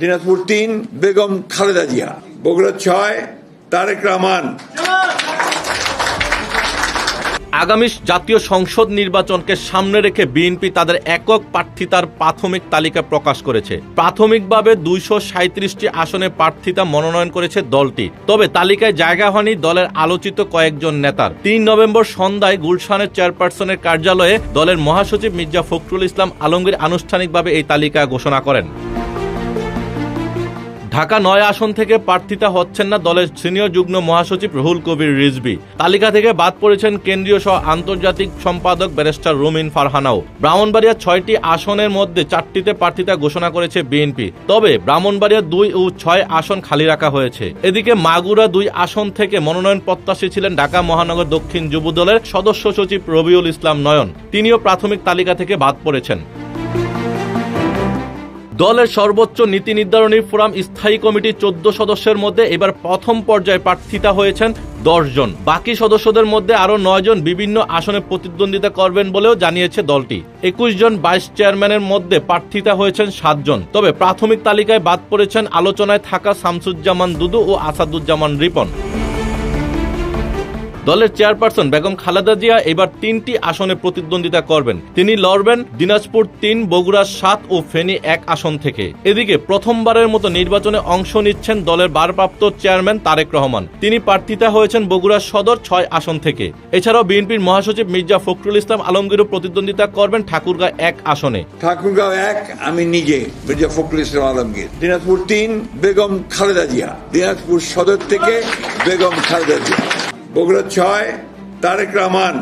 দিনাজপুর ৩ বেগম খালেদা জিয়া, বগুড়া ৬ তারেক রহমান। আগামী জাতীয় সংসদ নির্বাচনকে সামনে রেখে বিএনপি তাদের একক প্রার্থিতার প্রাথমিক তালিকা প্রকাশ করেছে। প্রাথমিকভাবে 237টি আসনে প্রার্থিতা মনোনয়ন করেছে দলটি। তবে তালিকায় জায়গা হয়নি দলের আলোচিত কয়েকজন নেতার। ৩ নভেম্বর সন্ধ্যায় গুলশানের চেয়ারপারসনের কার্যালয়ে দলের মহাসচিব মির্জা ফখরুল ইসলাম আলমগীর আনুষ্ঠানিকভাবে এই তালিকা ঘোষণা করেন। ঢাকা ৯ আসন থেকে প্রার্থিতা হচ্ছেন না দলের সিনিয়র যুগ্ম মহাসচিব রুহুল কবির রিজভী। তালিকা থেকে বাদ পড়েছেন কেন্দ্রীয় সহ আন্তর্জাতিক সম্পাদক ব্যারিস্টার রুমিন ফারহানাও। ব্রাহ্মণবাড়িয়া ৬টি আসনের মধ্যে 4টিতে প্রার্থিতা ঘোষণা করেছে বিএনপি। তবে ব্রাহ্মণবাড়িয়া ২ ও ৬ আসন খালি রাখা হয়েছে। এদিকে মাগুরা ২ আসন থেকে মনোনয়ন প্রত্যাশী ছিলেন ঢাকা মহানগর দক্ষিণ যুবদলের সদস্য সচিব রবিউল ইসলাম নয়ন। তিনিও প্রাথমিক তালিকা থেকে বাদ পড়েছেন। দলের সর্বোচ্চ নীতি নির্ধারণী ফোরাম স্থায়ী কমিটির 14 সদস্যের মধ্যে এবার প্রথম পর্যায়ে প্রার্থিতা হয়েছেন 10 জন। বাকি সদস্যদের মধ্যে আরও 9 জন বিভিন্ন আসনে প্রতিদ্বন্দ্বিতা করবেন বলেও জানিয়েছে দলটি। 21 জন ভাইস চেয়ারম্যানের মধ্যে প্রার্থিতা হয়েছেন 7 জন। তবে প্রাথমিক তালিকায় বাদ পড়েছেন আলোচনায় থাকা শামসুজ্জামান দুদু ও আসাদুজ্জামান রিপন। দলের চেয়ারপারসন বেগম খালেদা জিয়া এবার 3টি আসনে প্রতিদ্বন্দ্বিতা করবেন। তিনি লড়বেন দিনাজপুর 3, বগুড়া 7 ও ফেনী 1 আসন থেকে। এদিকে প্রথমবারের মতো নির্বাচনে অংশ নিচ্ছেন দলের ভারপ্রাপ্ত চেয়ারম্যান তারেক রহমান। তিনি প্রার্থিতা হয়েছেন বগুড়া সদর 6 আসন থেকে। এছাড়াও বিএনপির মহাসচিব মির্জা ফখরুল ইসলাম আলমগীরও প্রতিদ্বন্দ্বিতা করবেন ঠাকুরগাঁও 1 আসনে। ঠাকুরগাঁও 1 আমি নিজে মির্জা ফখরুল ইসলাম আলমগীর। দিনাজপুর 3 বেগম খালেদা জিয়া, দিনাজপুর সদর থেকে বেগম খালেদা জিয়া, বগুড়া 6 তারেক রহমান।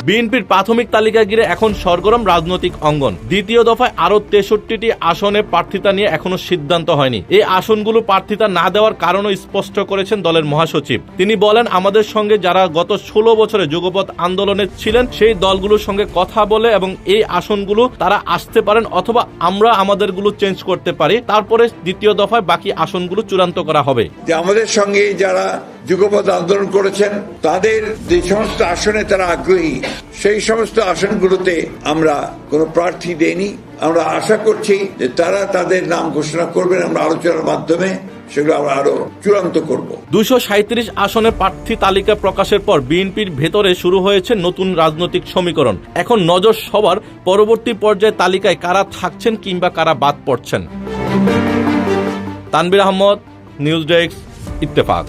বিএনপির প্রাথমিক তালিকা ঘিরে এখন সরগরম রাজনৈতিক অঙ্গন। দ্বিতীয় দফায় আরো 63টি আসনে প্রার্থিতা নিয়ে এখনো সিদ্ধান্ত হয়নি। এই আসনগুলো প্রার্থিতা না দেওয়ার কারণও স্পষ্ট করেছেন দলের মহাসচিব। তিনি বলেন, আমাদের সঙ্গে যারা গত 16 বছরে যুগপৎ আন্দোলনে ছিলেন সেই দলগুলোর সঙ্গে কথা বলে এবং এই আসনগুলো তারা আসতে পারেন অথবা আমরা আমাদেরগুলো চেঞ্জ করতে পারি। তারপরে দ্বিতীয় দফায় বাকি আসনগুলো চূড়ান্ত করা হবে। যে আমাদের সঙ্গে যারা যুগপৎ আন্দোলন করেছেন তাদের যে সমস্ত আসনে তারা আগ্রহী, সেই সমস্ত আসনগুলোতে আমরা কোনো প্রার্থী দেইনি। আমরা আশা করছি যে তারা তাদের নাম ঘোষণা করবেন। আমরা আলোচনার মাধ্যমে সেগুলো আমরা আরো চূড়ান্ত করব। 237 আসনে প্রার্থী তালিকা প্রকাশের পর বিএনপির ভেতরে শুরু হয়েছে নতুন রাজনৈতিক সমীকরণ। এখন নজর সবার পরবর্তী পর্যায়ে তালিকায় কারা থাকছেন কিংবা কারা বাদ পড়ছেন। Tanvir Ahmed, news desk, Ittefaq.